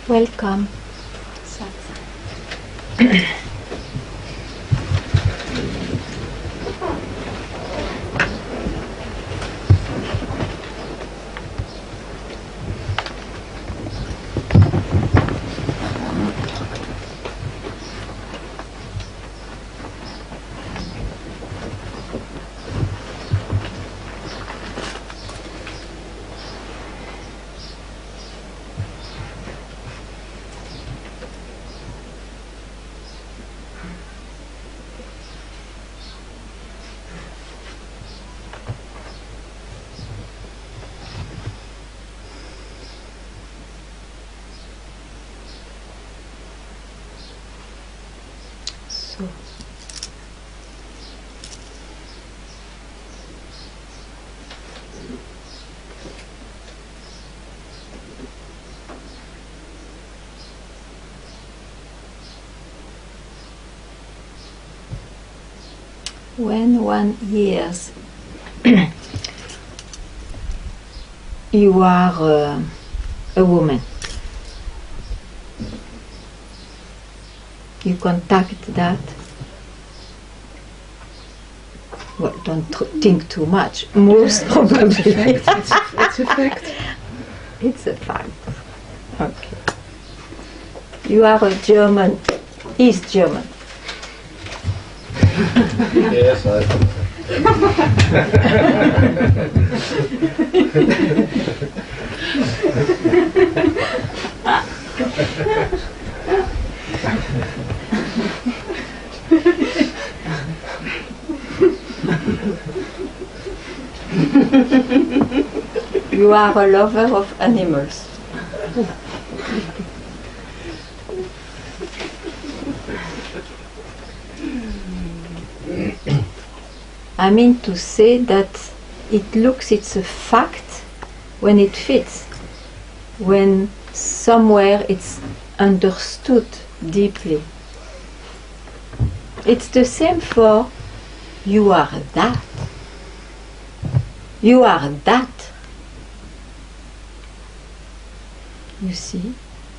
Welcome. Satsang. So, when one hears you are a woman, you contact that. Well, don't think too much. Most probably. It's a fact. It's a fact. Okay. You are a German, East German. Yes, I think You are a lover of animals. I mean to say that it's a fact when it fits, when somewhere it's understood deeply. It's the same for you are that. You are that. You see?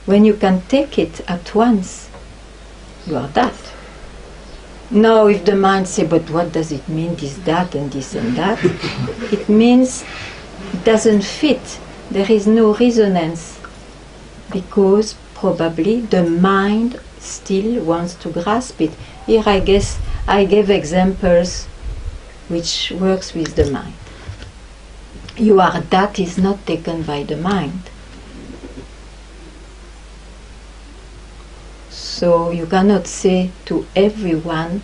When you can take it at once, you are that. Now if the mind says, but what does it mean, this, that, and this and that? It means it doesn't fit. There is no resonance. Because probably the mind still wants to grasp it. Here I guess I gave examples which works with the mind. You are that is not taken by the mind. So you cannot say to everyone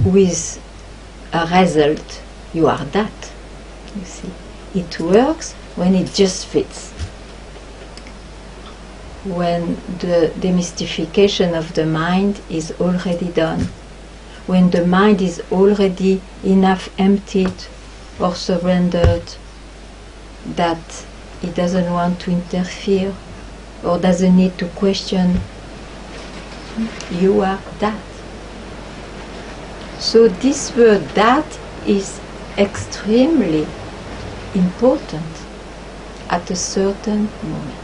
with a result, you are that. You see, it works when it just fits. When the demystification of the mind is already done, when the mind is already enough emptied or surrendered that it doesn't want to interfere or doesn't need to question, you are that. So this word that is extremely important at a certain moment.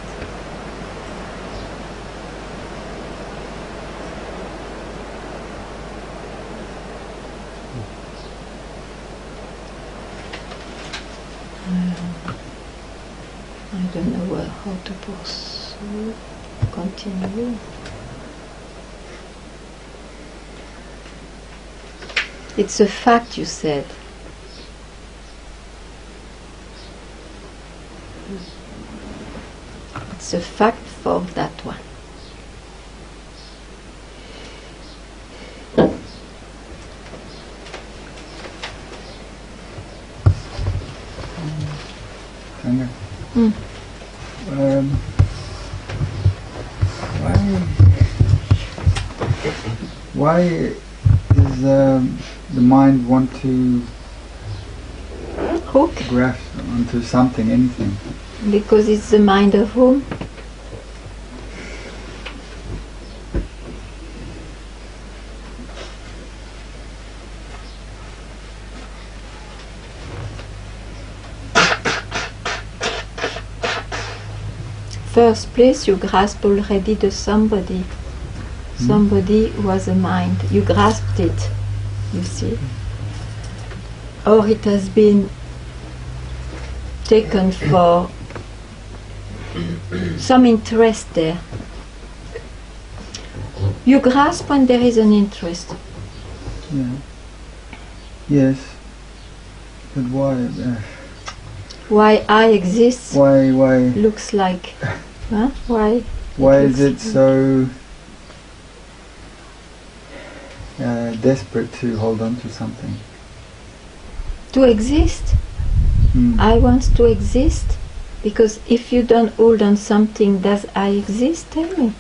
I don't know how to pursue, continue. It's a fact, you said. It's a fact for that one. Ganga. Why does the mind want to Hook? grasp onto something, anything? Because it's the mind of whom? first place you grasp already the somebody. Somebody was a mind. You grasped it, you see. Or it has been taken for some interest there. You grasp when there is an interest. Yeah. Yes. But why? Why I exist Why? looks like... Huh? Why? Why is it so desperate to hold on to something? To exist. I want to exist. Because if you don't hold on something, does I exist? Tell me.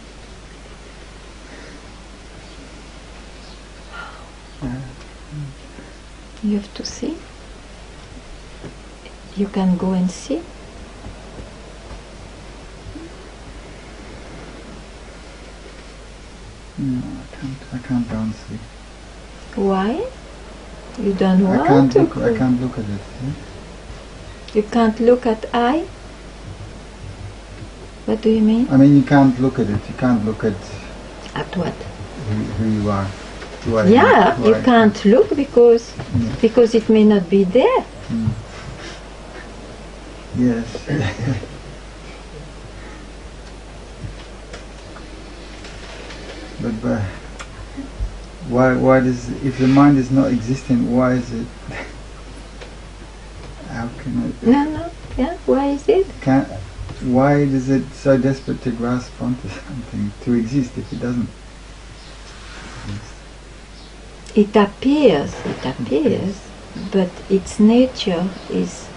You have to see. You can go and see. No, I can't go and see. Why? You don't want I can't to look. go. I can't look at it. Yeah? You can't look at I? What do you mean? I mean, you can't look at it. You can't look at At what? who you are. Who I am, Yeah, who you I- can't look because it may not be there. Yes. but why does, if the mind is not existing, why is it? How can it? No. Yeah, why is it? Why is it so desperate to grasp onto something, to exist if it doesn't exist? It appears, but its nature is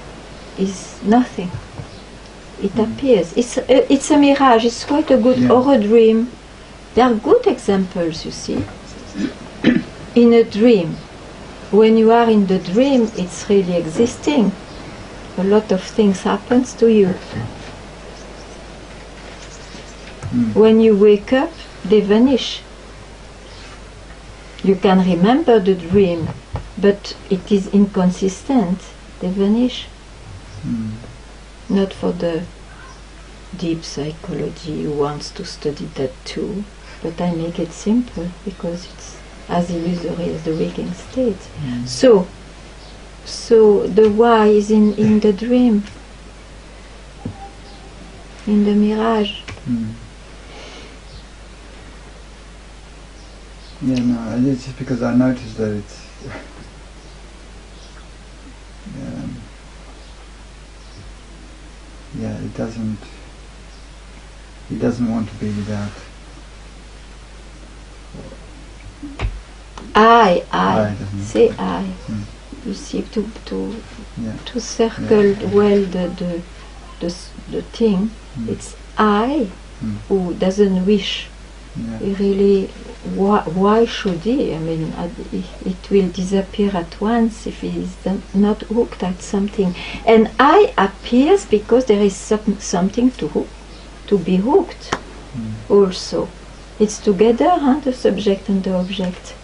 nothing. It appears. It's a mirage. It's quite a good or a dream. There are good examples, you see. In a dream, when you are in the dream, it's really existing. A lot of things happens to you. When you wake up, they vanish. You can remember the dream, but it is inconsistent. They vanish. Not for the deep psychology who wants to study that too, but I make it simple because it's as illusory as the waking state. So the why is in the dream, in the mirage. Yeah, no, it's just because I noticed that it's it doesn't want to be without. I doesn't say want I. You see, to Yeah. circle well the thing. It's I who doesn't wish. Yeah. He really, why should he? I mean, it will disappear at once if he is not hooked at something. And I appears because there is something to be hooked also. It's together, the subject and the object.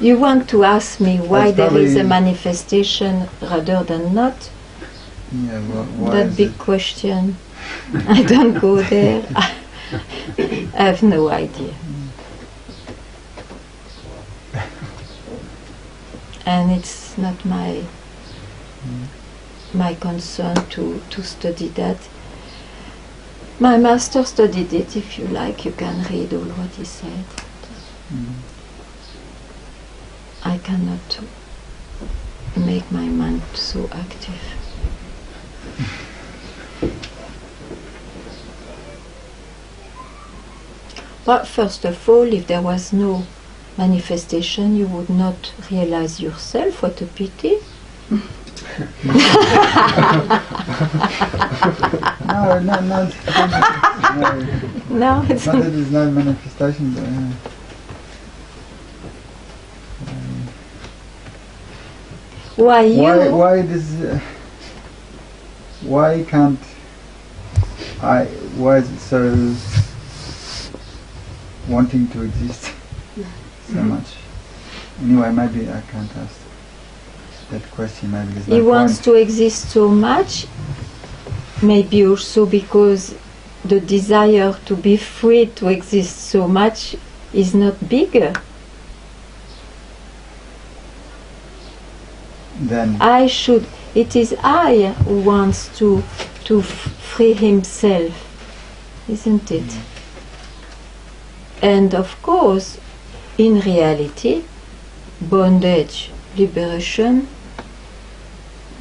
You want to ask me why That's there is a probably- manifestation rather than not? Yeah, well, why That is big it? question. I don't go there. I have no idea. And it's not my concern to study that. My master studied it. If you like, you can read all what he said. I cannot make my mind so active. But first of all, if there was no manifestation, you would not realize yourself. What a pity. No, No, it's not that there's no manifestation, but why you? why does why can't I? Why is it so wanting to exist so much? Anyway, maybe I can't ask that question. Maybe there's He no wants point. to exist so much, maybe also because the desire to be free to exist so much is not bigger. Then It is I who wants to free himself, isn't it? And of course, in reality, bondage, liberation,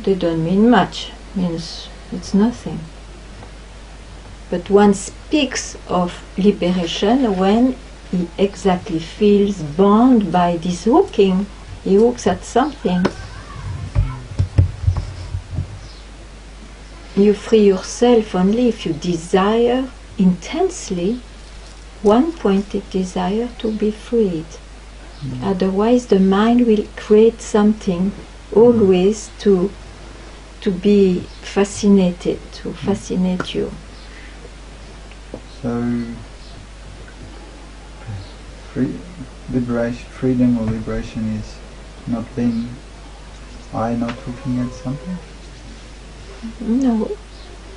they don't mean much, means it's nothing. But one speaks of liberation when he exactly feels bound by this hooking. He hooks at something. You free yourself only if you desire intensely one-pointed desire to be freed. Otherwise the mind will create something always to be fascinated, to fascinate you. So, freedom or liberation is not being I, not looking at something? No.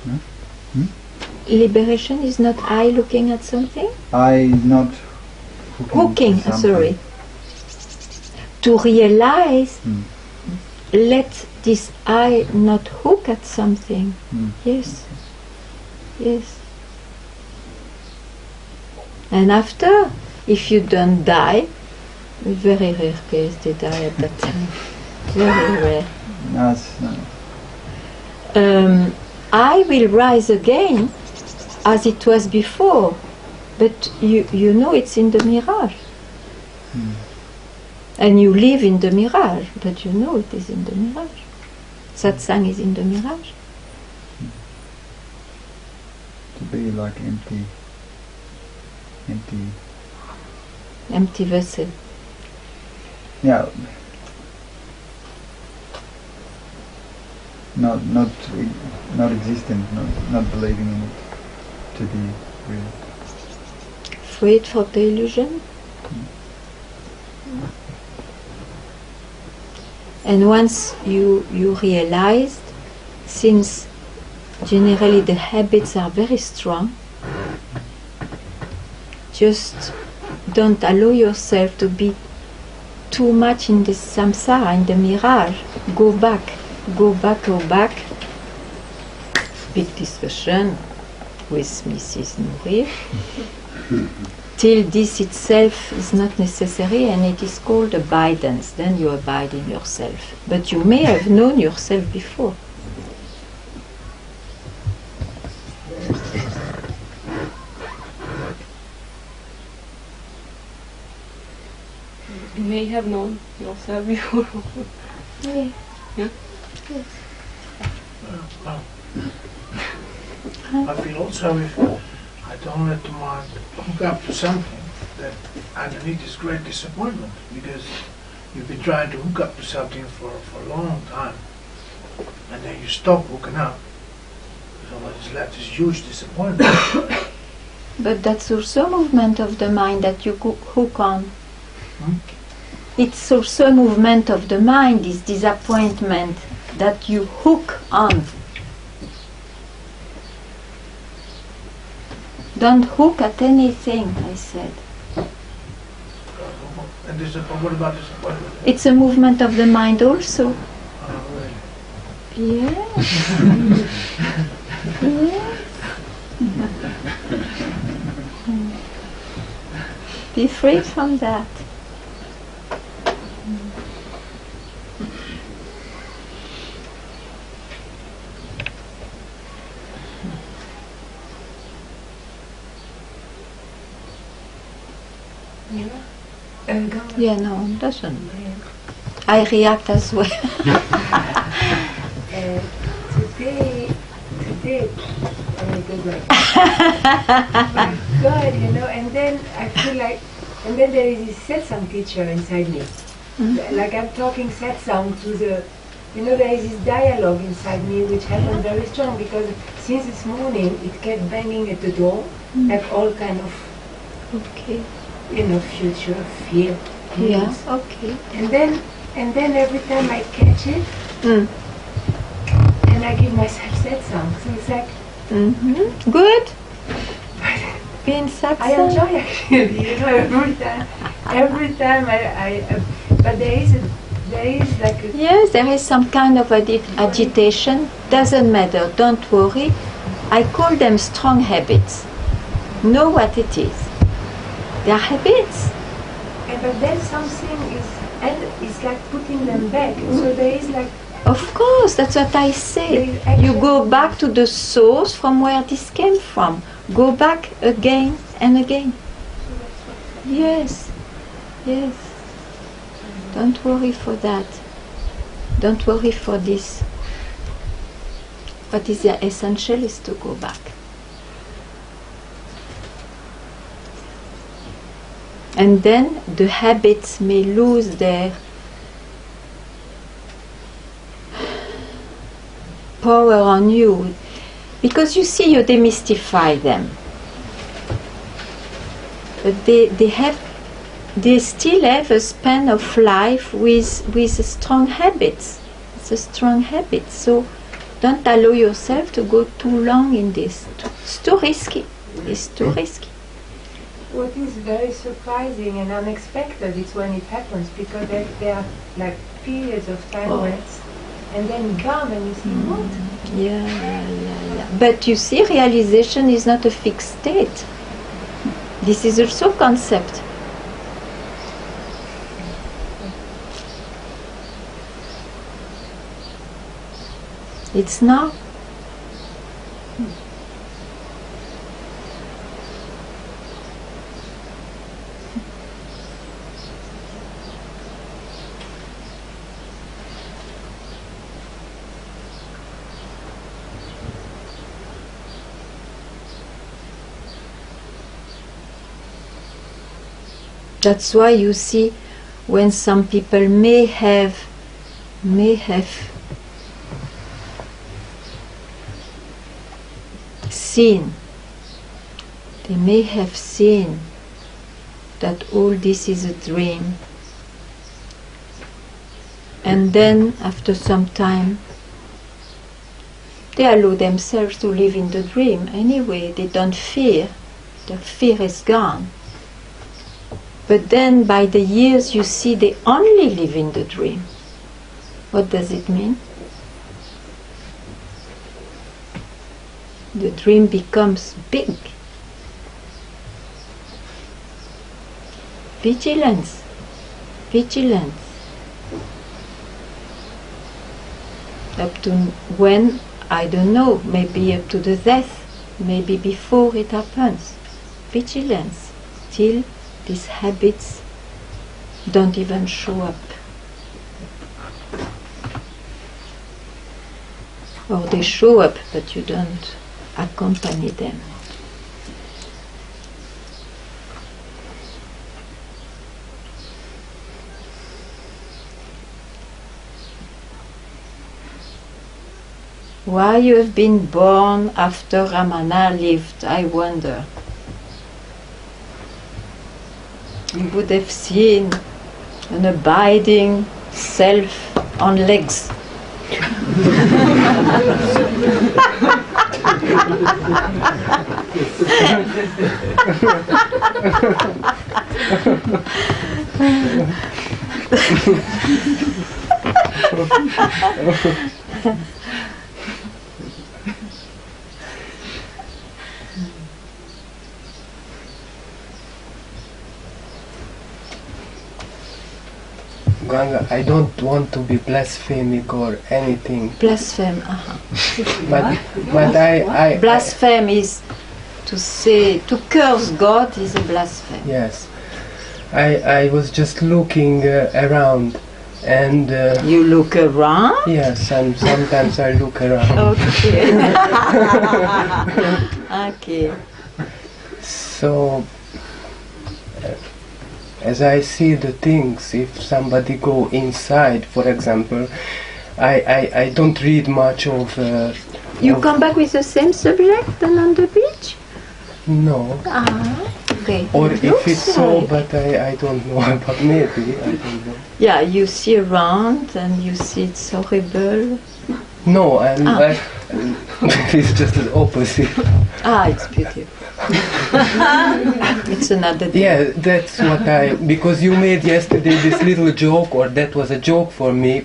No? Hmm? Liberation is not I looking at something? I not Hooking, to something. sorry. To realize, Hmm. let this I not hook at something. Hmm. Yes. Yes. And after, if you don't die, very rare case they die at that time. Very rare. No, it's not. I will rise again as it was before, but you know it's in the mirage. Hmm. And you live in the mirage, but you know it is in the mirage. Satsang is in the mirage. To be like empty Empty vessel. yeah, not existent, not believing in it to be real. Freed from the illusion. And once you realized, since generally the habits are very strong, just don't allow yourself to be too much in the samsara, in the mirage. Go back. Big discussion with Mrs. Nouri. Till this itself is not necessary, and it is called abidance. Then you abide in yourself. But you may have known yourself before. You may have known yourself before. Yeah. Yeah? Yes. I feel also if I don't let the mind hook up to something, that underneath is great disappointment, because you've been trying to hook up to something for a long time, and then you stop hooking up. So what is left is huge disappointment. But that's also a movement of the mind that you hook on. Hmm? It's also a movement of the mind, this disappointment that you hook on. Don't hook at anything, I said. And what about disappointment? It's a movement of the mind also. Oh, really? Yes. Yes. Be free from that. Yeah, no, it doesn't. I react as well. Today, my God, you know, and then I feel like, and then there is this Satsang teacher inside me. Like I'm talking Satsang to the, you know, there is this dialogue inside me which happened very strong, because since this morning it kept banging at the door, like all kind of, Okay. you know, future fear. Yeah, okay. And then and then every time I catch it, Mm. and I give myself satsang. So it's like, Mm-hmm. Good. Be in Satsang. I enjoy actually, you know, every time but there is like a, Yes, there is some kind of agitation. Doesn't matter. Don't worry. I call them strong habits. Know what it is. They are habits. but then something is, and it's like putting them back. So there is like, Of course, that's what I say. You go back to the source from where this came from. Go back again and again. Yes, yes. Don't worry for that. Don't worry for this. What is essential is to go back. And then the habits may lose their power on you, because you see, you demystify them, but they still have a span of life with strong habits. It's a strong habit, so don't allow yourself to go too long in this. It's too risky. It's too risky. what is very surprising and unexpected is when it happens, because there are like periods of time where it's, and then it comes and you see what? Yeah. But you see, realization is not a fixed state. This is also a concept. It's now. That's why you see, when some people may have seen, they may have seen that all this is a dream, and then after some time they allow themselves to live in the dream anyway. They don't fear. The fear is gone. But then by the years you see they only live in the dream. What does it mean? The dream becomes big. Vigilance. Vigilance. Up to when? I don't know. Maybe up to the death. Maybe before it happens. Vigilance. Till these habits don't even show up. Or they show up, but you don't accompany them. Why you have been born after Ramana lived, I wonder. You would have seen an abiding self on legs. Ganga, I don't want to be blasphemic or anything. Blaspheme. But I Blaspheme is to say, to curse God is a blasphemy. Yes. I was just looking around and... you look around? Yes, and sometimes I look around. Okay. Okay. So, as I see the things, if somebody go inside, for example, I don't read much of... You come back with the same subject than on the beach? No. Ah. Okay. Or It if looks it's so, like- but I don't know about maybe, I don't know. Yeah, you see around and you see it's horrible. No, Ah. it's just the opposite. Ah, it's beautiful. It's another day. Yeah, that's what because you made yesterday this little joke, or that was a joke for me,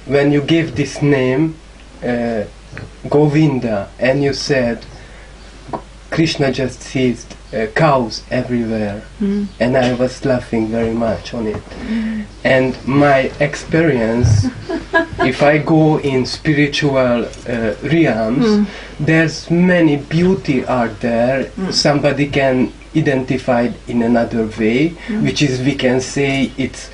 when you gave this name, Govinda, and you said Krishna just sees cows everywhere, and I was laughing very much on it. And my experience, if I go in spiritual realms, there's many beauty out there. Somebody can identify it in another way, which is, we can say it's,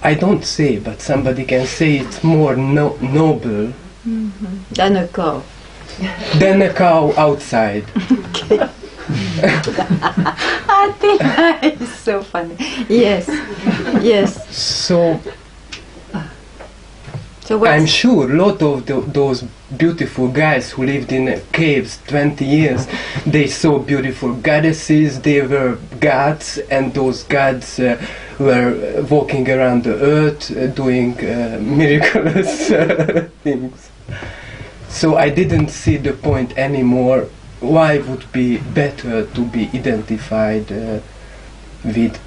I don't say, but somebody can say it's more noble Than a cow. than a cow outside. I think it's so funny. Yes, yes. So So what's I'm sure a lot of those beautiful guys who lived in caves 20 years, they saw beautiful goddesses, they were gods, and those gods were walking around the earth doing miraculous things. So I didn't see the point anymore. Why would be better to be identified with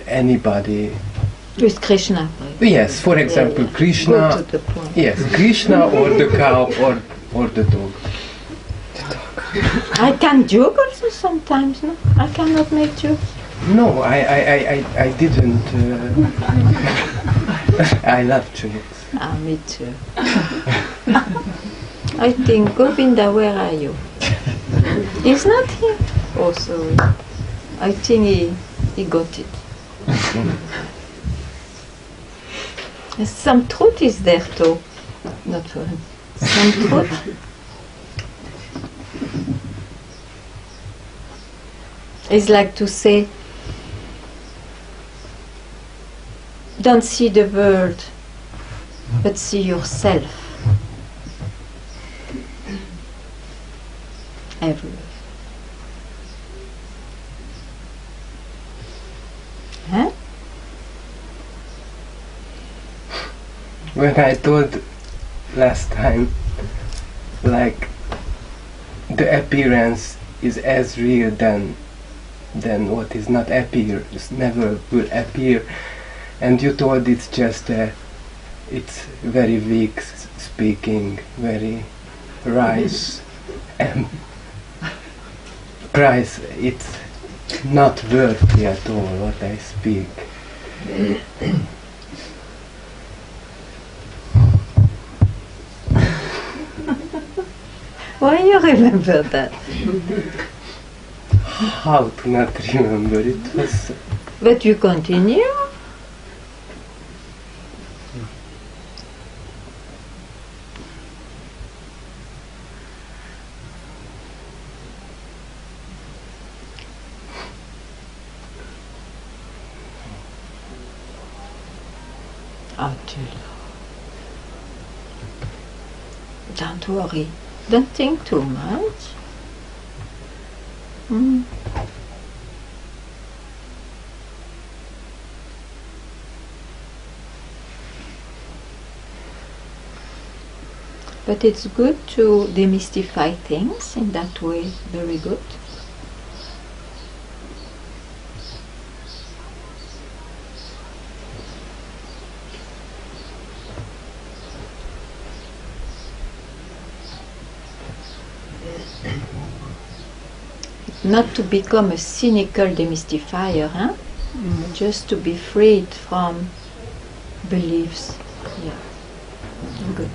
anybody? with Krishna? Yes, for example, Yeah. Krishna. Go to the point. Yes, Krishna or the cow or the dog. I can joke also sometimes, no? I cannot make jokes. No, I didn't. I love jokes. Ah, me too. I think, Govinda, where are you? He's not here. Oh, sorry. I think he got it. Some truth is there too. Not for him. Some truth. It's like to say, don't see the world, but see yourself. Everywhere. Huh? When I told last time, like, the appearance is as real than what is not appear, it never will appear, and you told it's just it's very weak speaking, very rice and price, it's not worthy at all what I speak. Why you remember that? How to not remember it was But you continue? Don't worry. Don't think too much. But it's good to demystify things in that way. Very good. Not to become a cynical demystifier, huh? Just to be freed from beliefs. Yeah. Good.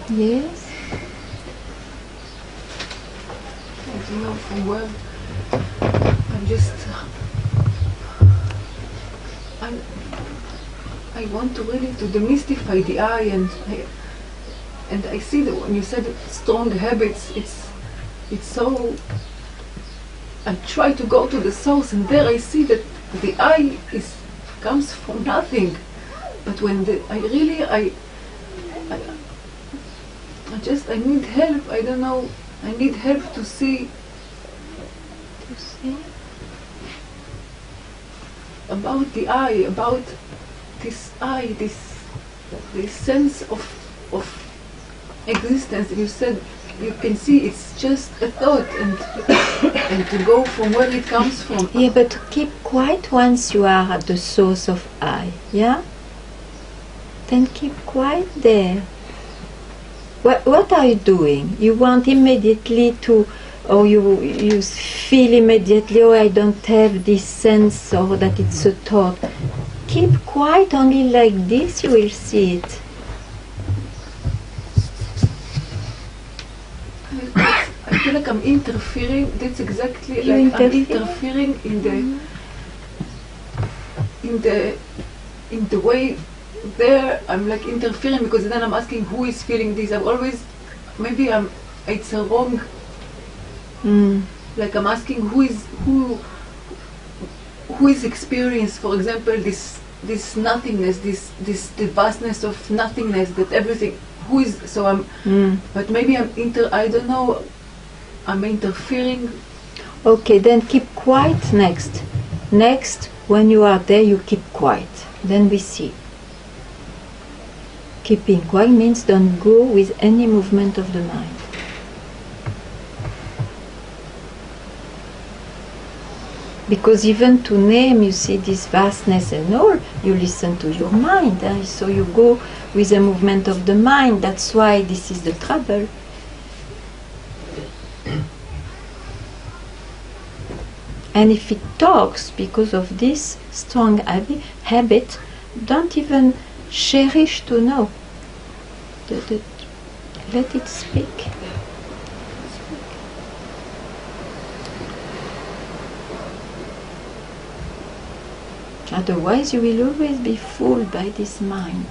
Yes. I don't know from where. I'm just. I want to really to demystify the I, and I see that when you said strong habits, it's so. I try to go to the source, and there I see that the I comes from nothing. But when I need help. I don't know. I need help to see about the eye, about this eye, this sense of existence. You said you can see it's just a thought, and to go from where it comes from. Yeah, but keep quiet once you are at the source of I. Yeah? Then keep quiet there. What are you doing? You want immediately to, or you feel immediately, oh, I don't have this sense, or that it's a thought. Keep quiet, only like this you will see it. I feel like I'm interfering. That's exactly You like I'm interfere? interfering in the way there. I'm like interfering because then I'm asking who is feeling this. I'm always it's a wrong. Like I'm asking who is experienced. For example, this nothingness, this the vastness of nothingness, that everything. Who is so I'm. But maybe I don't know. I'm interfering. Okay, then keep quiet next. Next, when you are there, you keep quiet. Then we see. Keeping quiet means don't go with any movement of the mind. Because even to name, you see this vastness and all, you listen to your mind. So you go with the movement of the mind. That's why this is the trouble. And if it talks because of this strong habit, don't even cherish to know. Let it speak. Otherwise, you will always be fooled by this mind.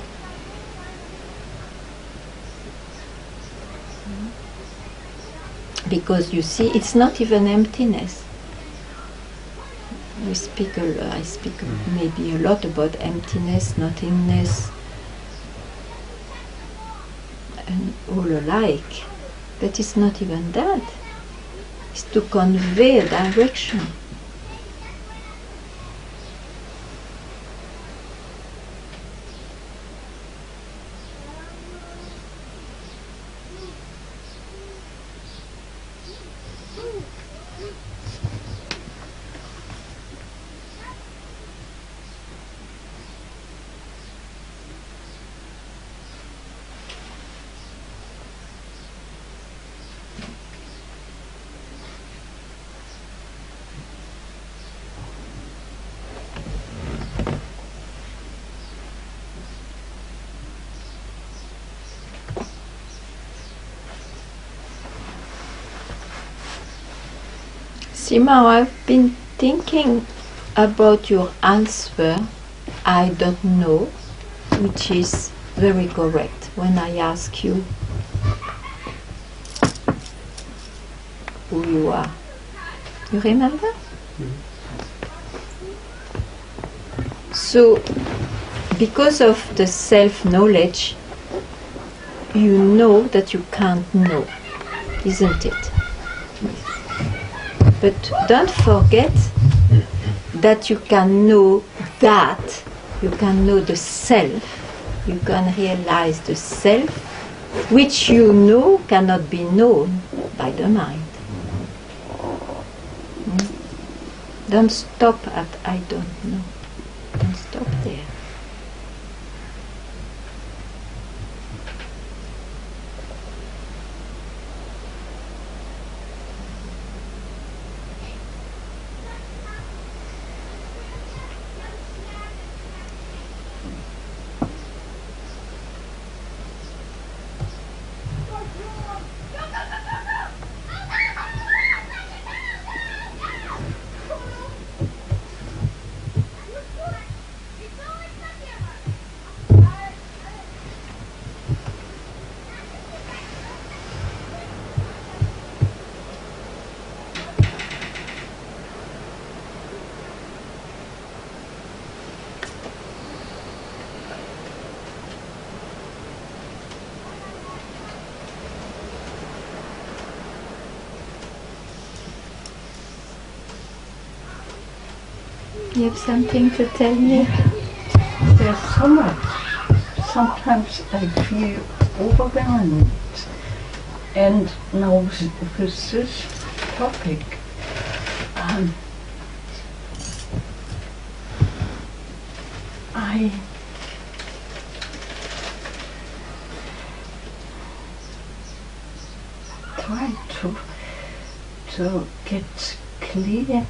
Because you see, it's not even emptiness. I speak maybe a lot about emptiness, nothingness, and all alike. But it's not even that. It's to convey a direction. Sima, I've been thinking about your answer, I don't know, which is very correct when I ask you who you are. You remember? So, because of the self-knowledge, you know that you can't know, isn't it? But don't forget that you can know that, you can know the self, you can realize the self, which you know cannot be known by the mind. Don't stop at I don't know. Don't stop there. You have something to tell me? There's so much. Sometimes I feel overwhelmed. And now with this topic, I try to get clear.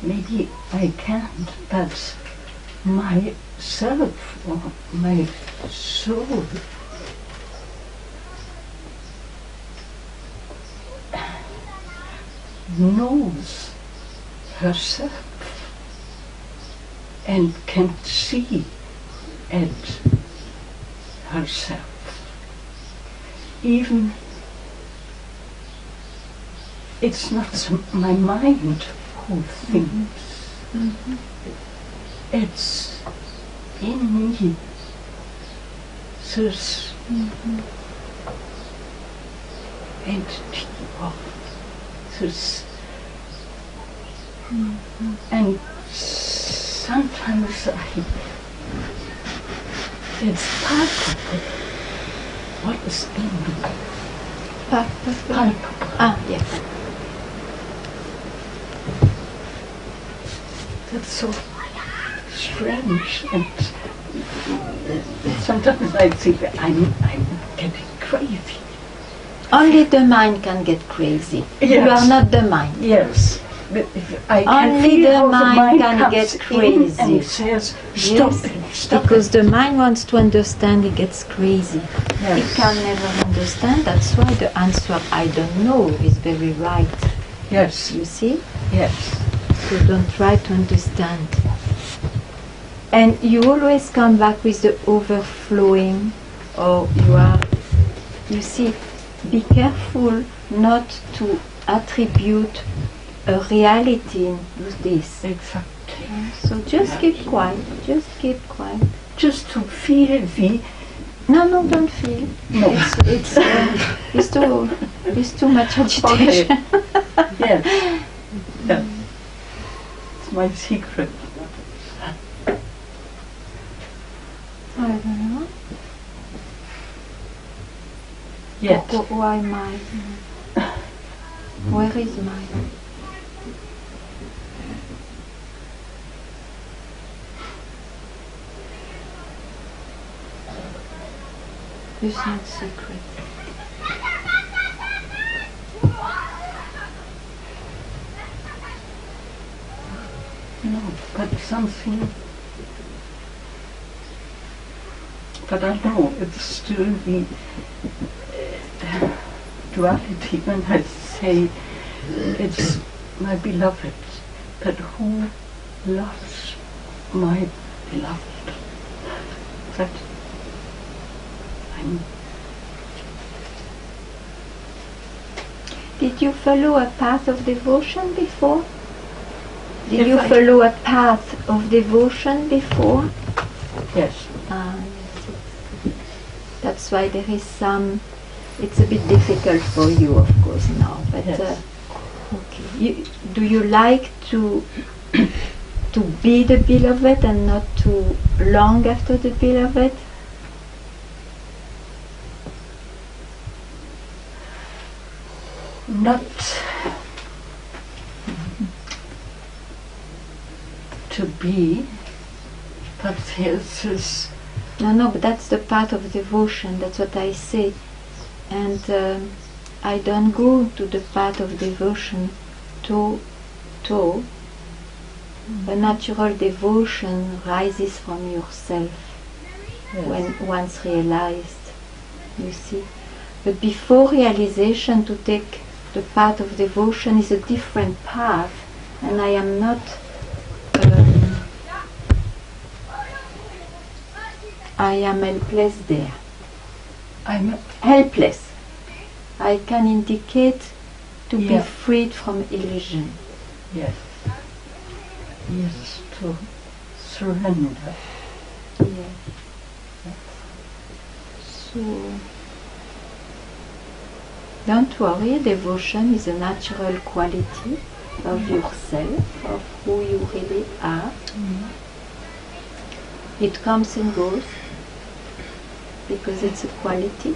Maybe I can't, but myself or my soul knows herself and can see at herself. Even it's not my mind who thinks. Mm-hmm. It's in me. This entity of this. And sometimes it's palpable. What is in me? Palpable. Ah, yes. That's so strange, and sometimes I think I'm getting crazy. Only the mind can get crazy. Yes. You are not the mind. Yes. But if I can Only feel the how mind can comes get in crazy. and says, stop Yes, it, stop because it. the mind wants to understand, it gets crazy. Yes. It can never understand. That's why the answer "I don't know" is very right. Yes, You see? yes. So don't try to understand. And you always come back with the overflowing, or you see, be careful not to attribute a reality to this. Exactly. So just keep quiet, just keep quiet. Just to feel the... No, don't feel. No. It's too much agitation. Okay. Yes. Yeah. It's my secret. I don't know. Yet. Why mine? Where is mine? It's not secret. No, but something... But I know it's still the duality when I say it's my beloved, but who loves my beloved? That I'm... Did you follow a path of devotion before? Did If you I- follow a path of devotion before? Yes. Ah, yes. That's why there is some. It's a bit difficult for you, of course, now. But Yes. okay. Do you like to be the beloved and not to long after the beloved? Not to be, but there's this... No, but that's the path of devotion. That's what I say. And I don't go to the path of devotion to. A natural devotion rises from yourself when once realized, you see. But before realization, to take the path of devotion is a different path, and I am not. I am helpless there. I'm Helpless. I can indicate to be Yeah. freed from illusion. Yes. Yes, to surrender. Yes. So, don't worry, devotion is a natural quality. of yourself, of who you really are. It comes and goes because it's a quality.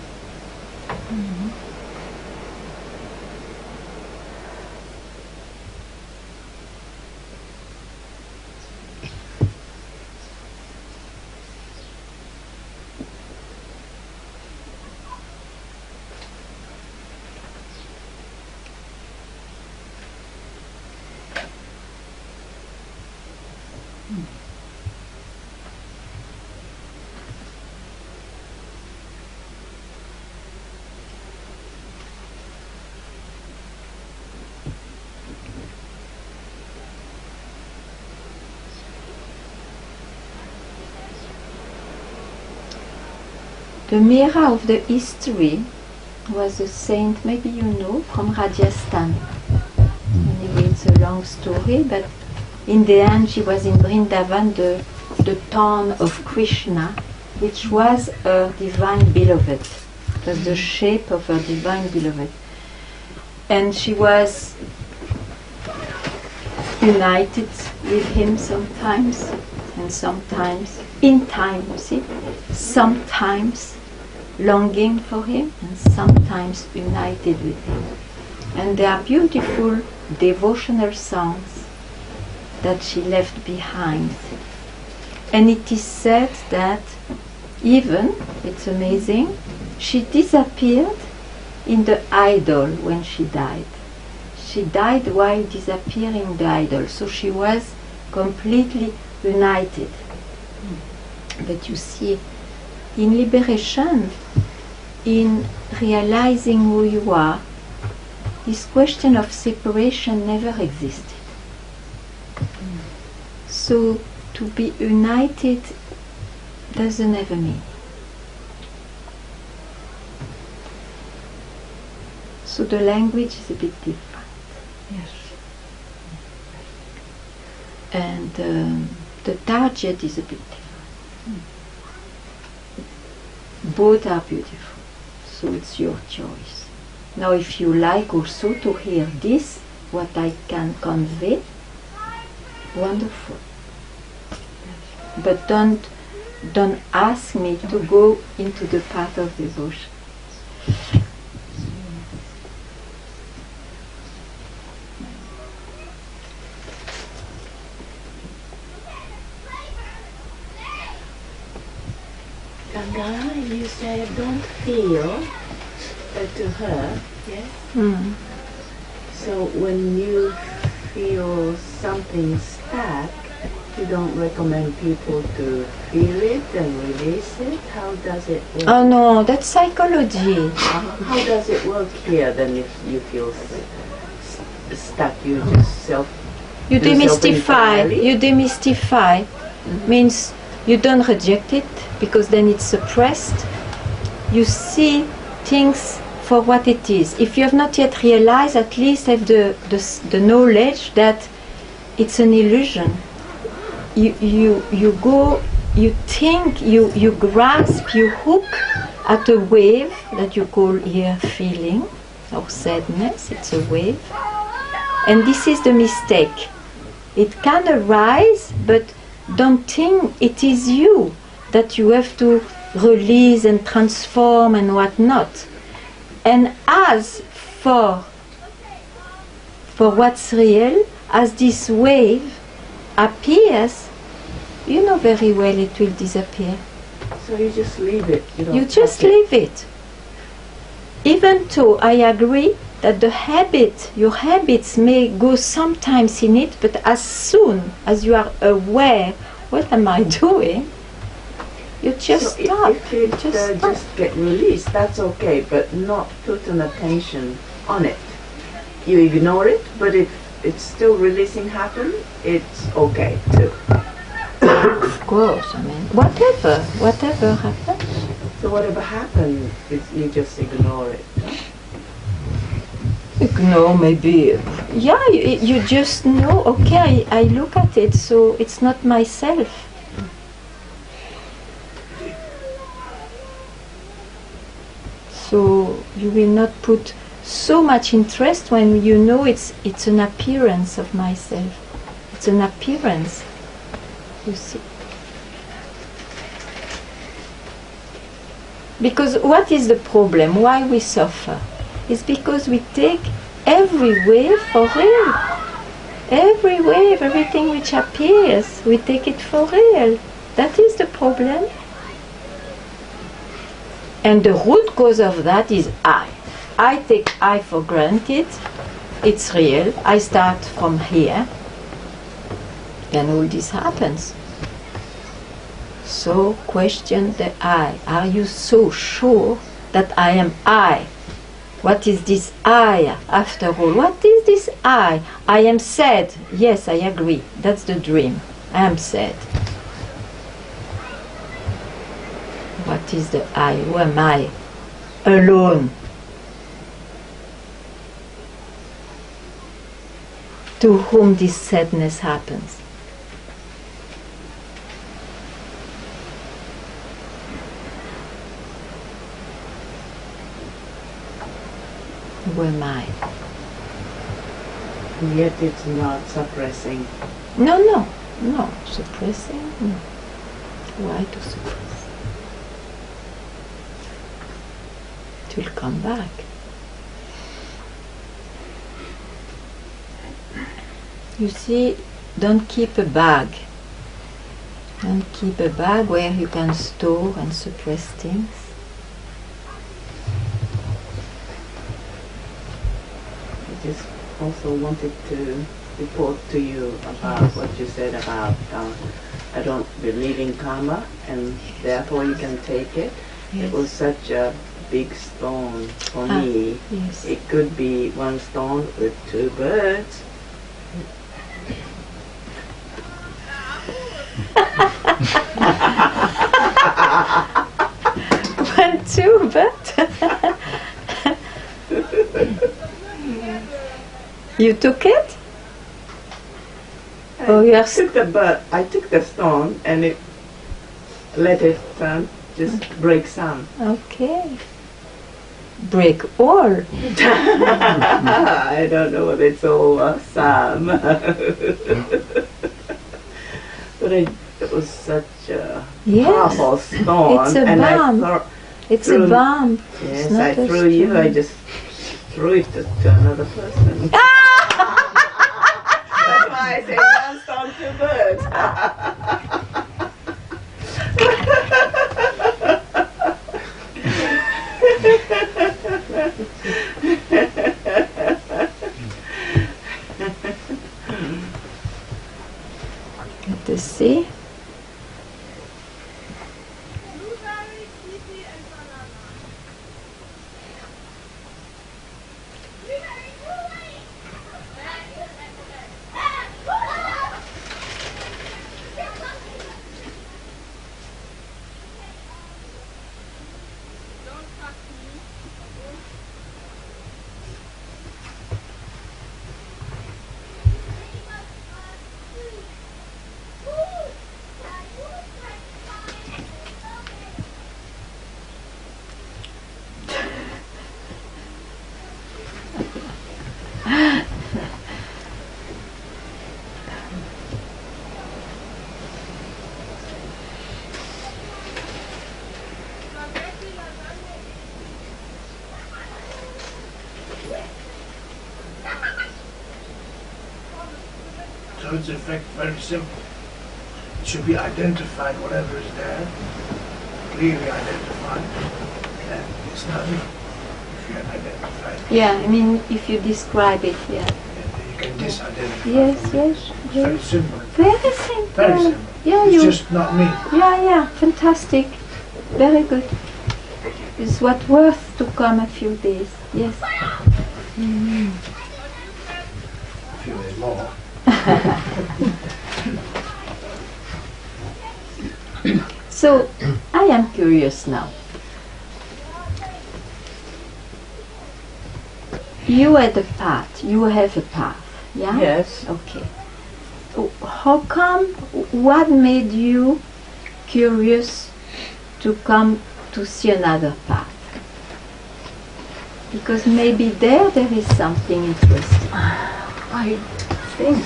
The Mira of the history was a saint, maybe you know, from Rajasthan. Anyway, it's a long story, but in the end she was in Vrindavan, the town of Krishna, which was her divine beloved. It was the shape of her divine beloved. And she was united with him sometimes, and sometimes in time, you see, sometimes longing for him and sometimes united with him. And there are beautiful devotional songs that she left behind. And it is said that even, it's amazing, she disappeared in the idol when she died. She died while disappearing the idol, so she was completely united. But you see, in liberation, in realizing who you are, this question of separation never existed. So to be united doesn't have a meaning. So the language is a bit different. Yes. And the target is a bit different. Both are beautiful, so it's your choice. Now if you like also to hear this, what I can convey, wonderful. But don't ask me to go into the path of devotion. Ganga, you say don't feel to her, yes? So when you feel something stuck, you don't recommend people to feel it and release it? How does it work? Oh no, that's psychology. How does it work here then if you feel stuck? You just You do demystify. self-inquiry? You demystify means you don't reject it because then it's suppressed. You see things for what it is. If you have not yet realized, at least have the knowledge that it's an illusion. You go, you think, you grasp, you hook at a wave that you call here feeling or sadness. It's a wave. And this is the mistake. It can arise, but don't think it is you that you have to release and transform and whatnot. And as for what's real, as this wave appears, you know very well it will disappear. So you just leave it. You just leave it. Even though I agree that your habits may go sometimes in it, but as soon as you are aware, what am I doing? You just so stop. If it just get released, that's okay, but not put an attention on it. You ignore it, but if it's still releasing happen, it's okay too. Of course, I mean, whatever happens. So whatever happens, you just ignore it. Ignore maybe. Yeah, you just know, okay, I look at it, so it's not myself. So you will not put so much interest when you know it's an appearance of myself. It's an appearance, you see. Because what is the problem? Why we suffer? It's because we take every wave for real. Every wave, everything which appears, we take it for real. That is the problem. And the root cause of that is I. I take I for granted. It's real. I start from here. Then all this happens. So question the I. Are you so sure that I am I? What is this I after all? What is this I? I am sad. Yes, I agree. That's the dream. I am sad. What is the I? Who am I? Alone. To whom this sadness happens. Who am I? Yet it's not suppressing. No. Suppressing? No. Why to suppress? It will come back. You see, don't keep a bag. Don't keep a bag where you can store and suppress things. I just also wanted to report to you about what you said about I don't believe in karma and therefore you can take it. Yes. It was such a big stone for me. Yes. It could be one stone with two birds. One, two, but you took it? Oh, you are took the bird. I took the stone and it let it just break some. Okay. Break all. I don't know whether it's all some. But it was such a powerful stone. It's a and bomb. It's a bomb. Yes, I threw you. I just threw it to another person. That's why I say one stone, two birds. Let us see. So it's in fact very simple. It should be identified, whatever is there, clearly identified, and it's not me. If you can identify it, Yeah, I mean, if you describe it, yeah. and you can disidentify Yes, from it. yes, It's very yes. simple. Very simple. Very simple. Yeah, It's you. just not me. Yeah, fantastic. Very good. It's what worth to come a few days. Yes. Mm. A few days more. So, I am curious now. You had a path. You have a path. Yeah. Yes. Okay. How come? What made you curious to come to see another path? Because maybe there is something interesting. I think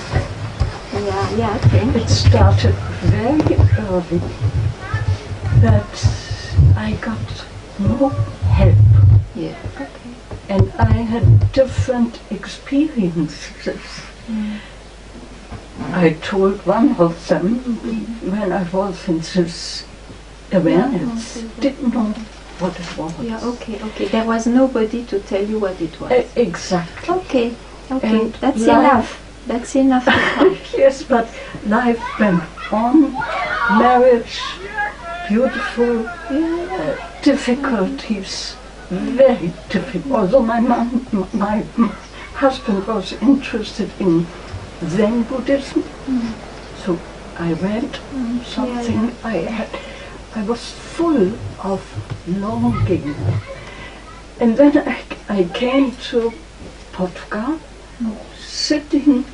Yeah, I think. it started very early that I got no help. Yeah, okay. And I had different experiences. I told one of them when I was in this awareness, didn't know what it was. Yeah, okay. There was nobody to tell you what it was. Exactly. Okay, And that's life- enough. That's enough to come. Yes, but life went on, marriage, beautiful, difficulties, very difficult. Although my husband was interested in Zen Buddhism, so I read something. I was full of longing, and then I came to Portugal, sitting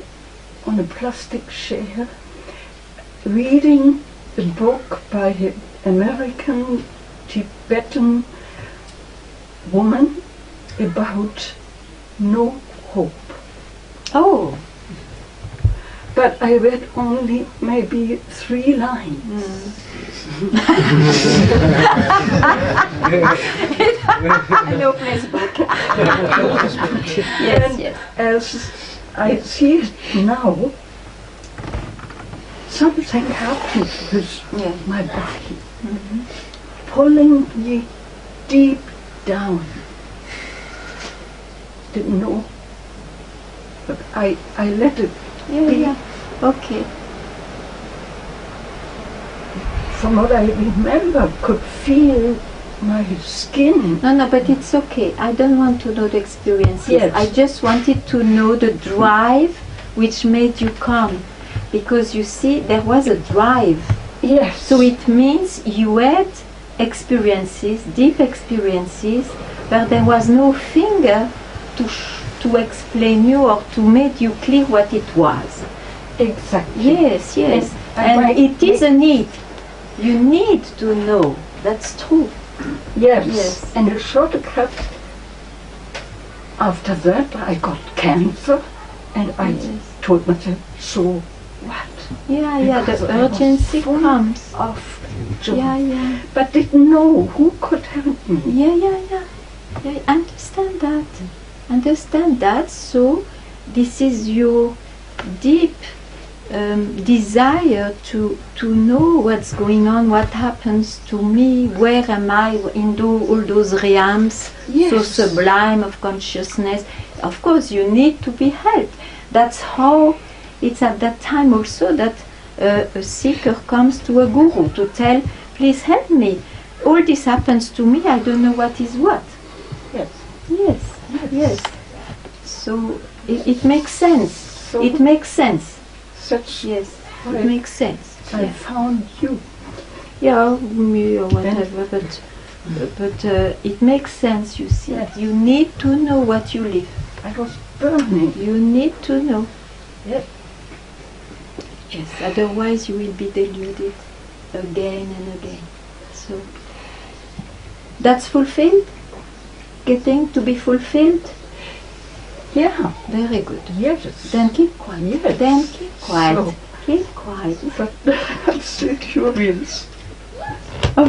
on a plastic chair, reading a book by an American Tibetan woman about no hope. Oh, But I read only maybe 3 lines. I know place book. Yes. As I see it now, something happened with my body, pulling me deep down. Didn't know, but I let it be. Yeah. Okay. From what I remember, could feel my skin. No, but it's okay. I don't want to know the experiences. Yes. I just wanted to know the drive which made you come. Because you see, there was a drive. Yes. So it means you had experiences, deep experiences, where there was no finger to explain you or to make you clear what it was. Exactly. Yes. And it is a need. You need to know. That's true. Yes. And a shortcut. After that, I got cancer, and I told myself, so what? Yeah, Because the I was urgency full comes. of joy. Yeah. But didn't know who could help me. Yeah. Understand that. So this is your deep desire to know what's going on, what happens to me, where am I in all those realms so sublime of consciousness. Of course, you need to be helped. That's how it's at that time also that a seeker comes to a guru to tell, please help me. All this happens to me, I don't know what is what. Yes. So it makes sense. So It makes sense. Such Yes, Right. it makes sense. I found you. Yeah, me or whatever, but it makes sense, you see. Yes. You need to know what you live. I was burning. You need to know. Yes. Yes, otherwise you will be deluded again and again. So, that's fulfilled? Getting to be fulfilled? Yeah. Very good. Yes. Then keep quiet. Yes. Then keep quiet. So- Keep quiet. But I'm still curious. All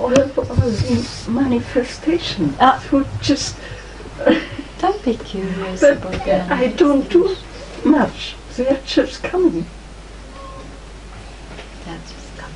the manifestations would just. Don't be curious But about that. I don't do much. They're just coming. That's just coming.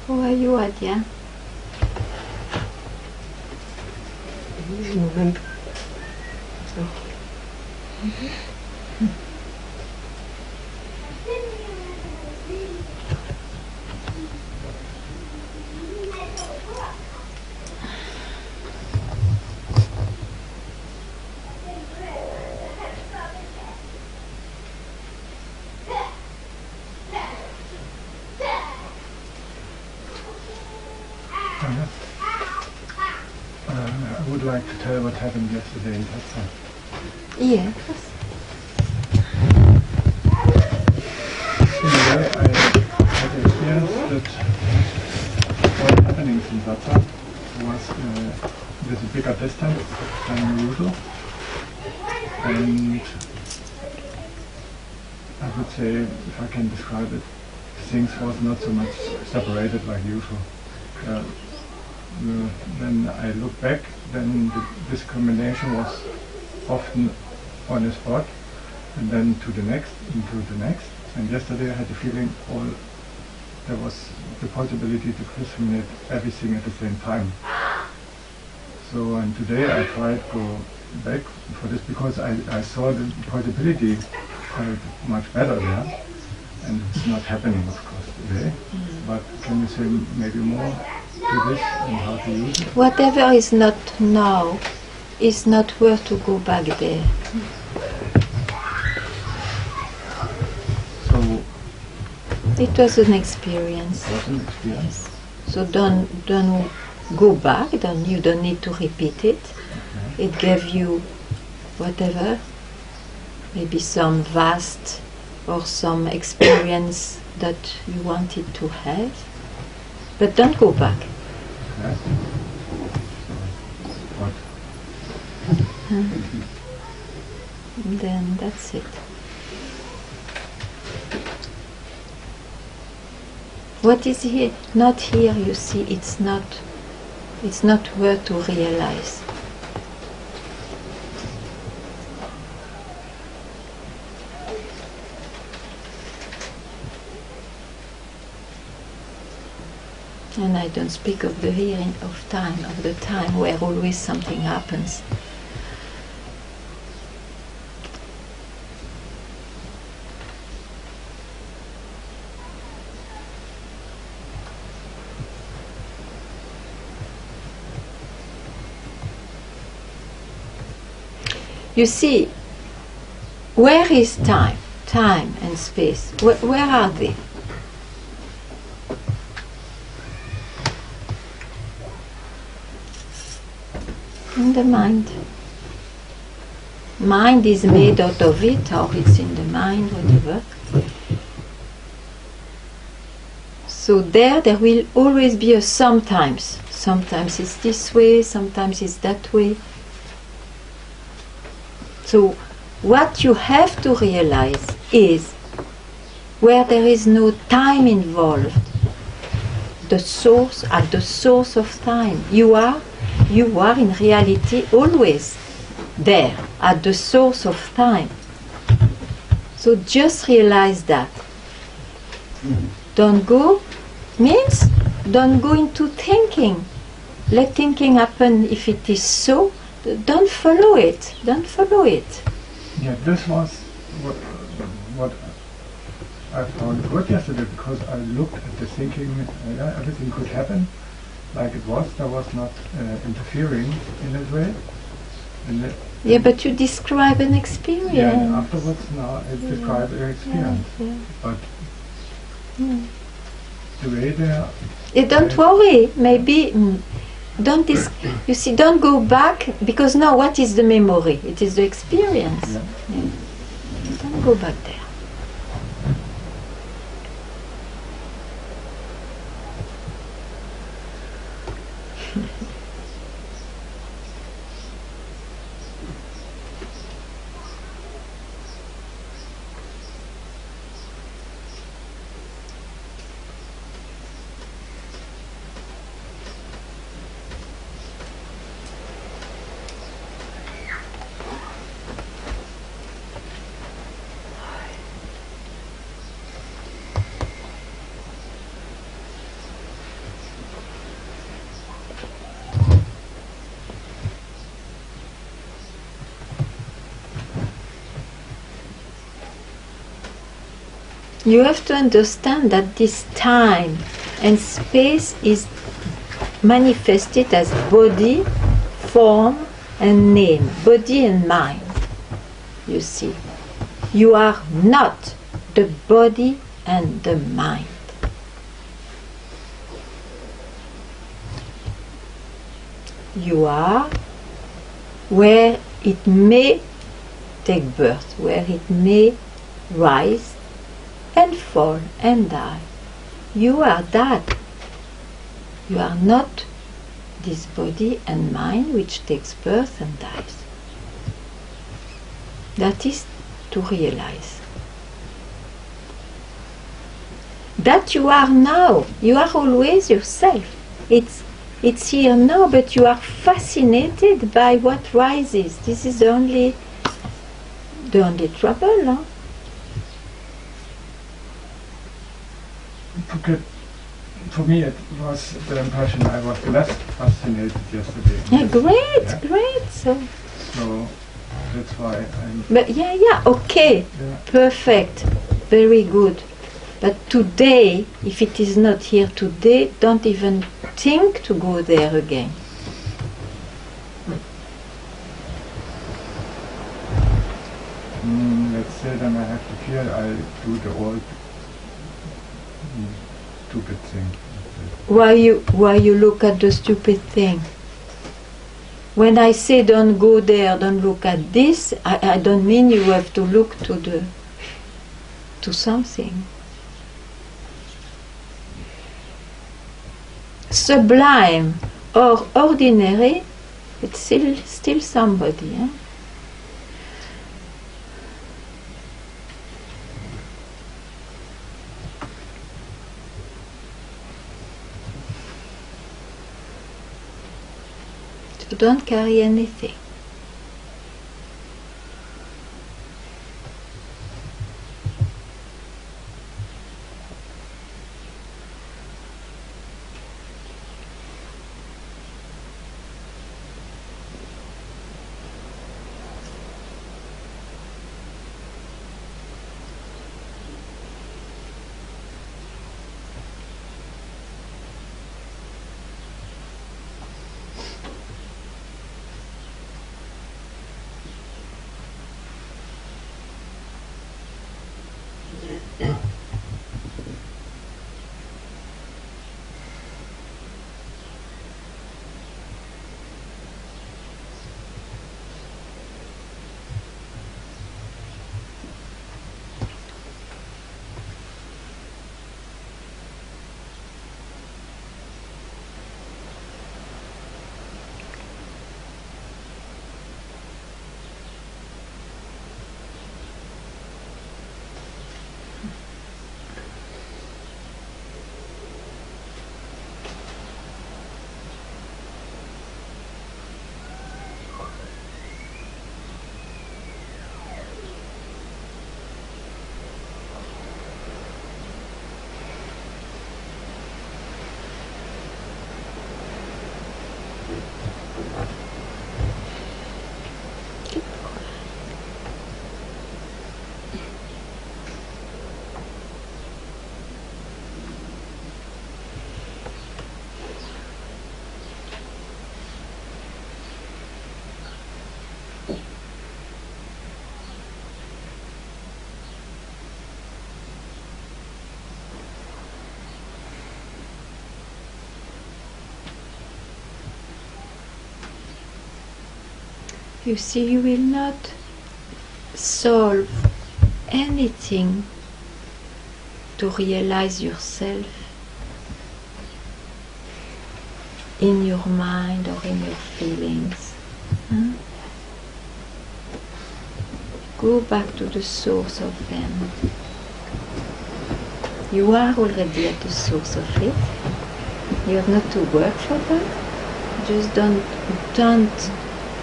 How are you, Adya? Moment. So. I would like to tell what happened yesterday in Satsang. Yes. In a way, I had experienced that all happenings in Satsang was with a bigger distance than usual. And I would say, if I can describe it, things was not so much separated like usual. When I look back, then the discrimination was often on a spot, and then to the next, into the next. And yesterday I had the feeling there was the possibility to discriminate everything at the same time. So, and today I tried to go back for this because I saw the possibility quite much better there, and it's not happening, of course, today. But can you say maybe more to this and how to use it? Whatever is not now is not worth to go back there. So It was an experience. it was an experience. So don't go back. You don't need to repeat it. Okay. It gave you whatever, maybe some vast or some experience that you wanted to have, but don't go back. Yes. What? Then that's it. What is here, not here, you see, it's not worth to realize. And I don't speak of the hearing of time, of the time where always something happens. You see, where is time? Time and space. Where are they? In the mind. Mind is made out of it, or it's in the mind, whatever. So there will always be a sometimes. Sometimes it's this way, sometimes it's that way. So what you have to realize is where there is no time involved, the source, at the source of time. You are in reality always there, at the source of time. So just realize that. Don't go into thinking. Let thinking happen if it is so. Don't follow it. Don't follow it. Yeah, this was what I found good yesterday, because I looked at the thinking, everything could happen like it was. There was not interfering in that way. And Yeah, but you describe an experience. yeah, and afterwards now I describe an experience. Yeah. But the way there, Don't worry. Maybe don't you see? Don't go back, because now what is the memory? It is the experience. yeah. Yeah. Don't go back there. You have to understand that this time and space is manifested as body, form and name, body and mind. You see, you are not the body and the mind. You are where it may take birth, where it may rise and fall and die. You are that. You are not this body and mind which takes birth and dies. That is to realize. That you are now. You are always yourself. It's here now, but you are fascinated by what rises. This is the only trouble, no? For me, it was the impression I was less fascinated yesterday. Yeah, great. So that's why I'm. But okay, Yeah. perfect, very good. But today, if it is not here today, don't even think to go there again. Let's say then I have to fear I do the old stupid thing. Why you look at the stupid thing? When I say don't go there, don't look at this, I don't mean you have to look to something. Sublime or ordinary, it's still somebody. Eh? So don't carry anything. You see, you will not solve anything to realize yourself in your mind or in your feelings. Huh? Go back to the source of them. You are already at the source of it. You have not to work for that. Just don't.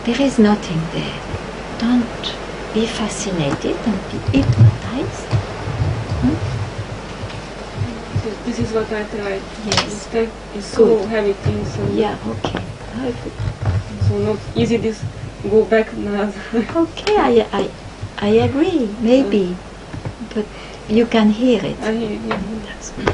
There is nothing there. Don't be fascinated and be hypnotized. This is what I tried. Yes. It's so Good. heavy thing. So Yeah, okay. So not easy this go back now. Okay, I agree, maybe. But You can hear it. I hear it, yeah. That's good.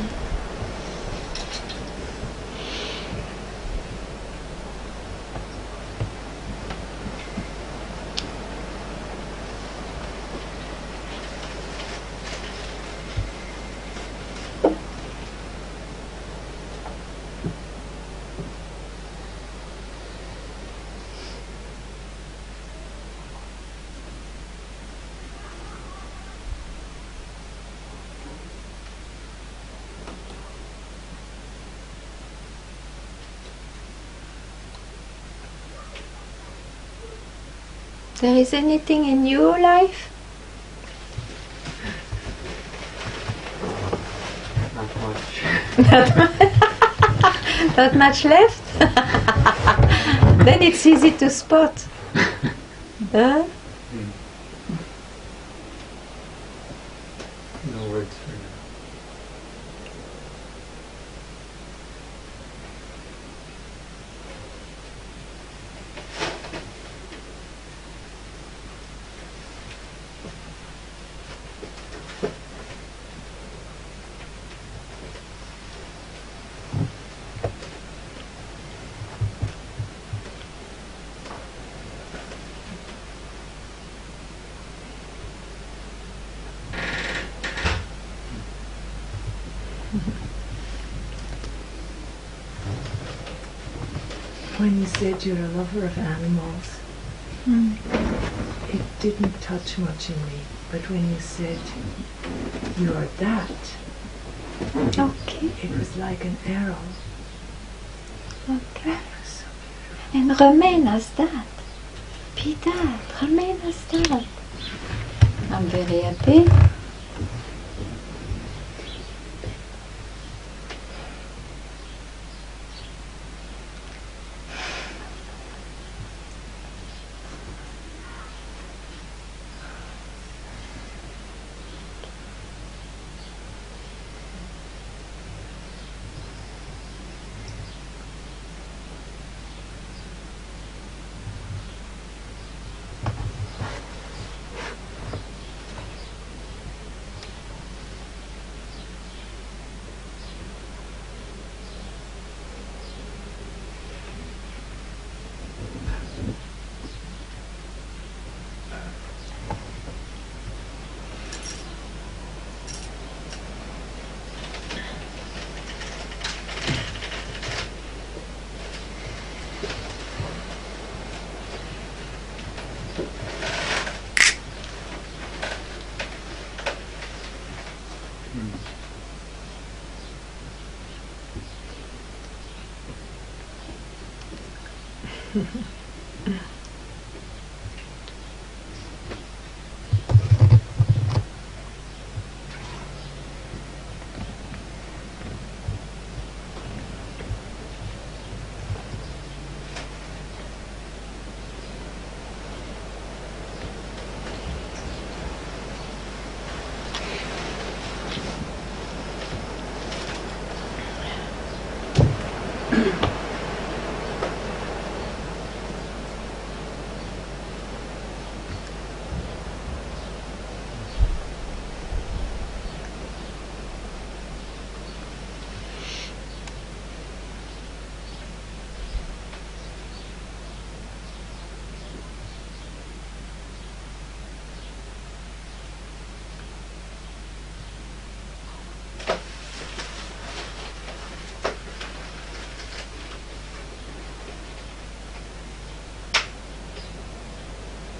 There is anything in your life? Not much. Not much left? Then it's easy to spot. Huh? No words for now. When you said you're a lover of animals, it didn't touch much in me. But when you said you're that, Okay. it was like an arrow. Okay. And remain as that. Be that. Remain as that. I'm very happy.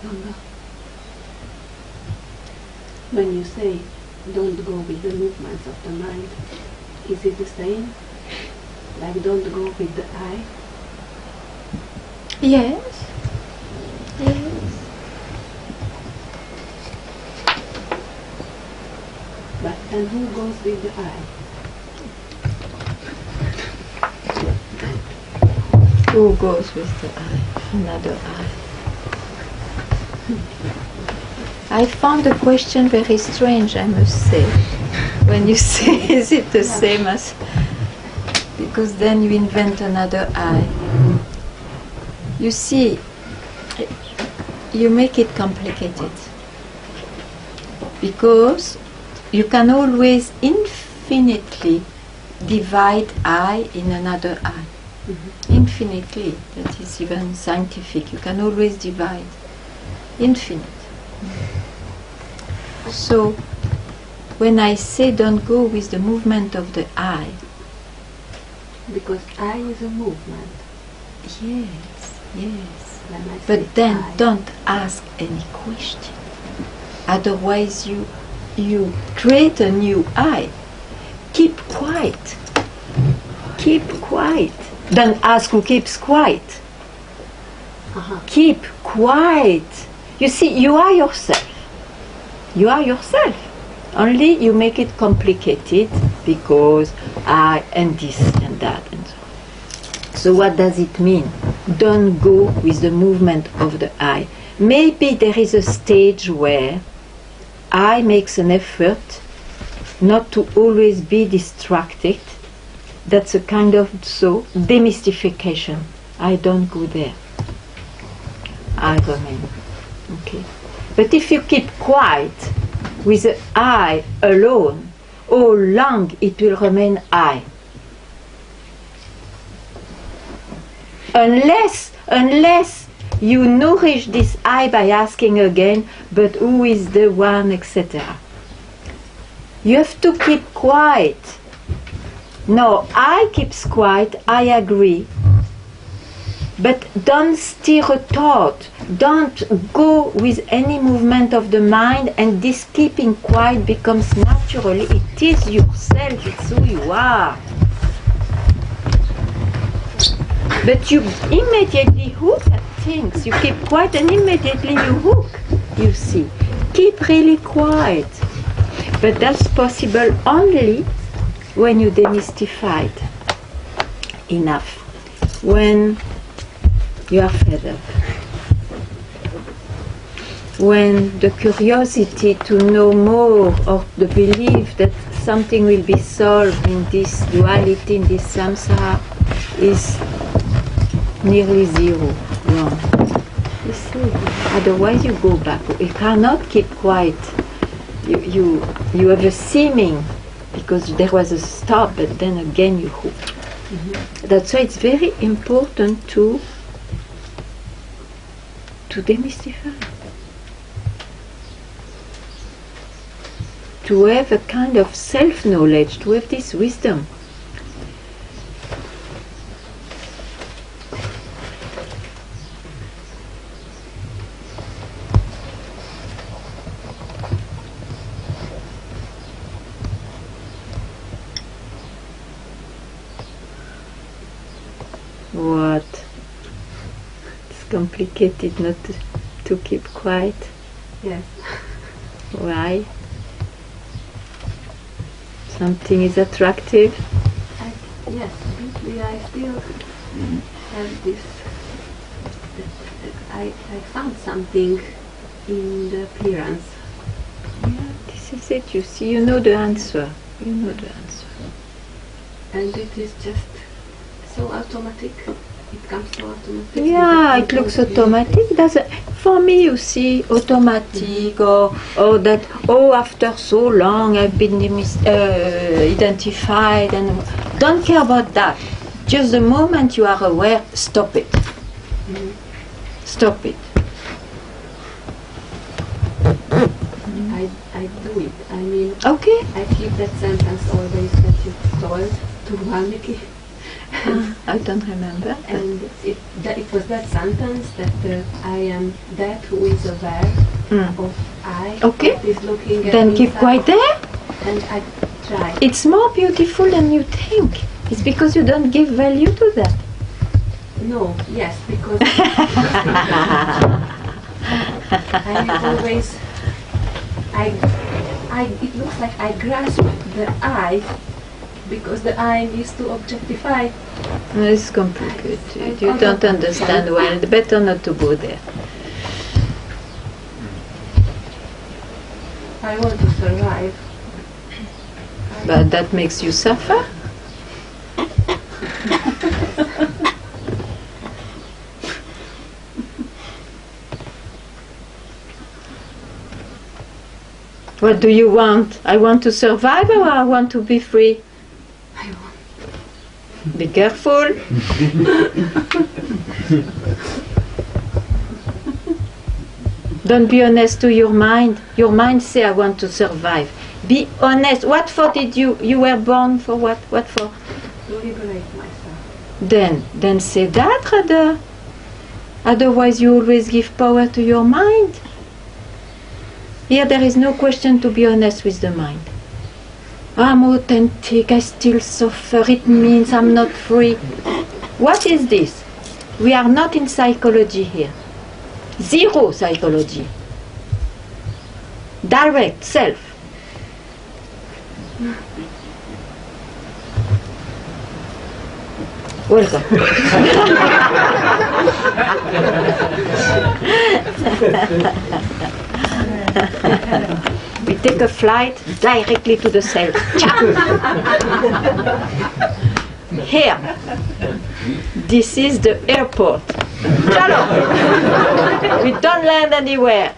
Ganga, when you say don't go with the movements of the mind, is it the same? Like don't go with the eye? Yes. Yes. But then who goes with the eye? Who goes with the eye? Another eye. I found the question very strange, I must say. When you say, is it the same as... Because then you invent another eye. You see, you make it complicated. Because you can always infinitely divide I in another I. Infinitely. That is even scientific. You can always divide. Infinite. So, when I say don't go with the movement of the I, Because I is a movement. yes, yes. When I say But then I. don't ask any question. Otherwise you create a new I. Keep quiet. Keep quiet. Don't ask who keeps quiet. Keep quiet. You see, you are yourself. You are yourself. Only you make it complicated because I and this and that and so on. So what does it mean? Don't go with the movement of the I. Maybe there is a stage where I makes an effort not to always be distracted. That's a kind of demystification. I don't go there. I remain. Okay. But if you keep quiet with the I alone, all long it will remain I. Unless you nourish this I by asking again, but who is the one, etc. You have to keep quiet. No, I keeps quiet, I agree. But don't steer a thought. Don't go with any movement of the mind, and this keeping quiet becomes naturally. It is yourself, it's who you are. But you immediately hook at things. You keep quiet and immediately you hook, you see. Keep really quiet. But that's possible only when you demystify it enough. When you are fed up. When the curiosity to know more or the belief that something will be solved in this duality, in this samsara, is nearly zero. Wrong. You see, otherwise you go back. You cannot keep quiet. You have a seeming because there was a stop, but then again you hook. That's why it's very important to demystify. To have a kind of self-knowledge, to have this wisdom. What? It's complicated not to keep quiet. Yes. Why? Something is attractive? Yes, deeply I still have this. I found something in the appearance. Yeah, this is it. You see, you know the answer. You know the answer. And it is just so automatic. It comes so automatic. Yeah, it looks automatic. For me, you see, automatic, or that, after so long I've been identified, and don't care about that. Just the moment you are aware, stop it. Stop it. I do it. I mean, Okay. I keep that sentence always that you told to Valmiki. I don't remember. And it was that sentence that I am that who is aware of I. Okay. That is looking at Then me keep inside. quiet there. And I try. It's more beautiful than you think. It's because you don't give value to that. No, yes, because I always, it looks like I grasp the I because the I needs to objectify. It's complicated. You don't understand well. Better not to go there. I want to survive. But that makes you suffer. What do you want? I want to survive or I want to be free? I want. Be careful. Don't be honest to your mind. Your mind say, I want to survive. Be honest. What for did you were born for what? What for? To liberate myself. Then say that rather. Otherwise you always give power to your mind. Here there is no question to be honest with the mind. I'm authentic, I still suffer, it means I'm not free. What is this? We are not in psychology here. Zero psychology. Direct self. Welcome. We take a flight directly to the self. Here. This is the airport. Chalo. We don't land anywhere.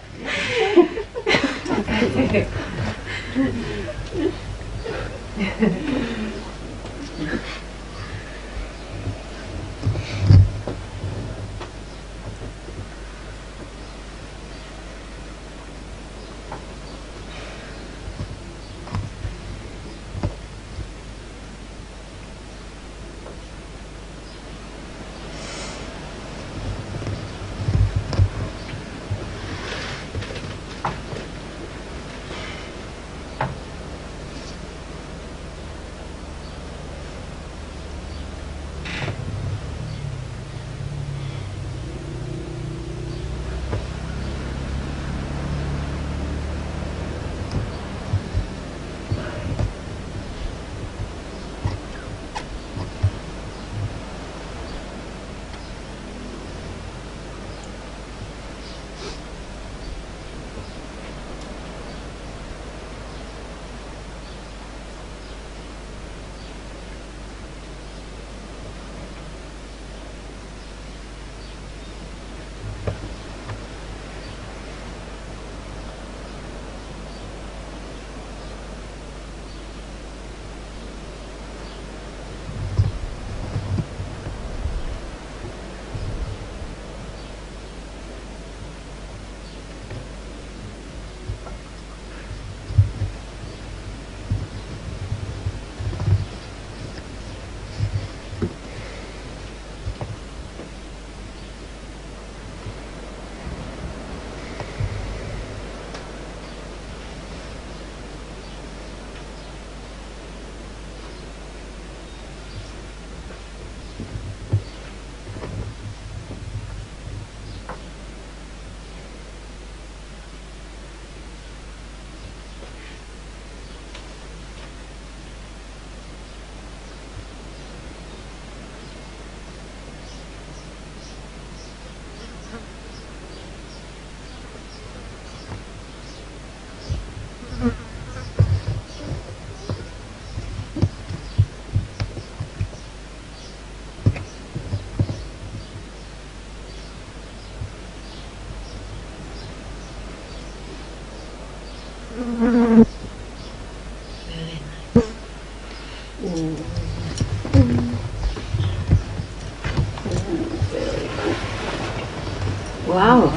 Wow.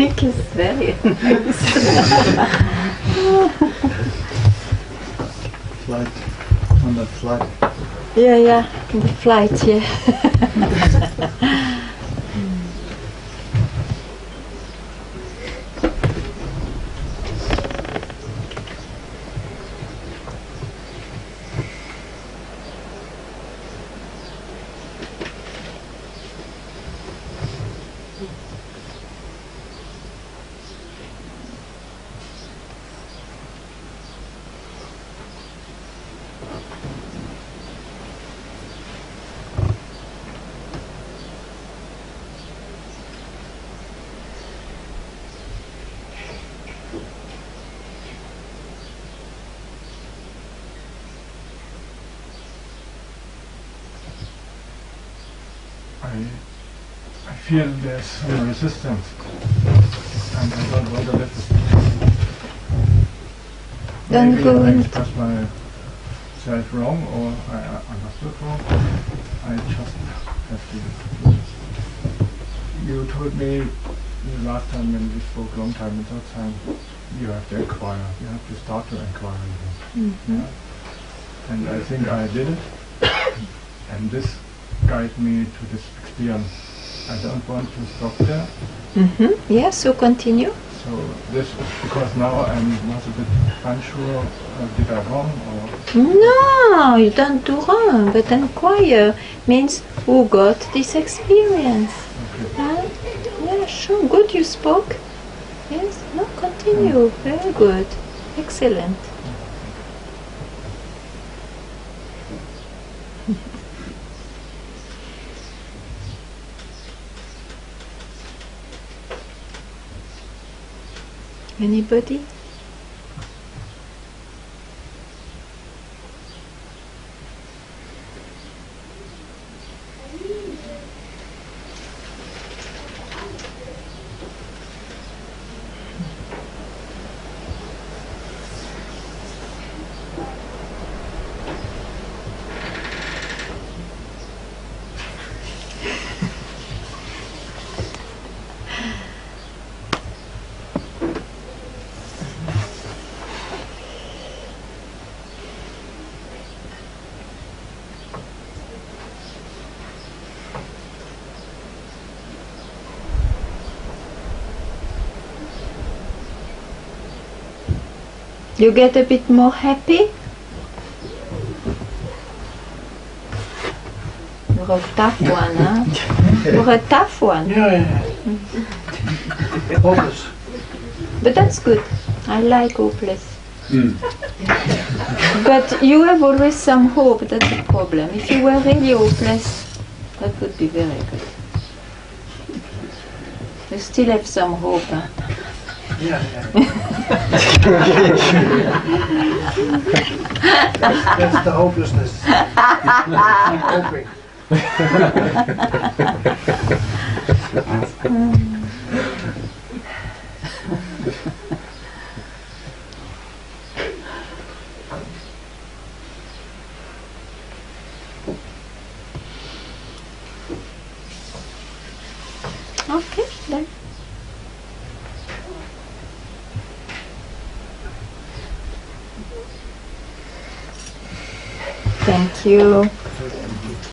I think it's very nice. Flight, on that flight. Yeah, the flight, yeah. I feel there's some resistance, and I don't want to let this. Don't Maybe go I in. expressed myself wrong, or I understood wrong. I just have to. You told me the last time when we spoke, long time in Satsang, you have to inquire. You have to start to inquire. Yeah? And I think I did it, and this guided me to this experience. I don't want to stop there. Yeah, so continue. So this, because now I was a bit unsure, did I wrong or? No, you don't do wrong, but inquire means who got this experience. Okay. Huh? Yeah, sure, good you spoke. Yes, no, continue. Very good. Excellent. Anybody? You get a bit more happy? You're a tough one, huh? You're a tough one. Yeah. Hopeless. But that's good. I like hopeless. But you have always some hope, that's the problem. If you were really hopeless, that would be very good. You still have some hope, huh? Yeah. That's the hopelessness. Hoping. Okay, then. Thank you.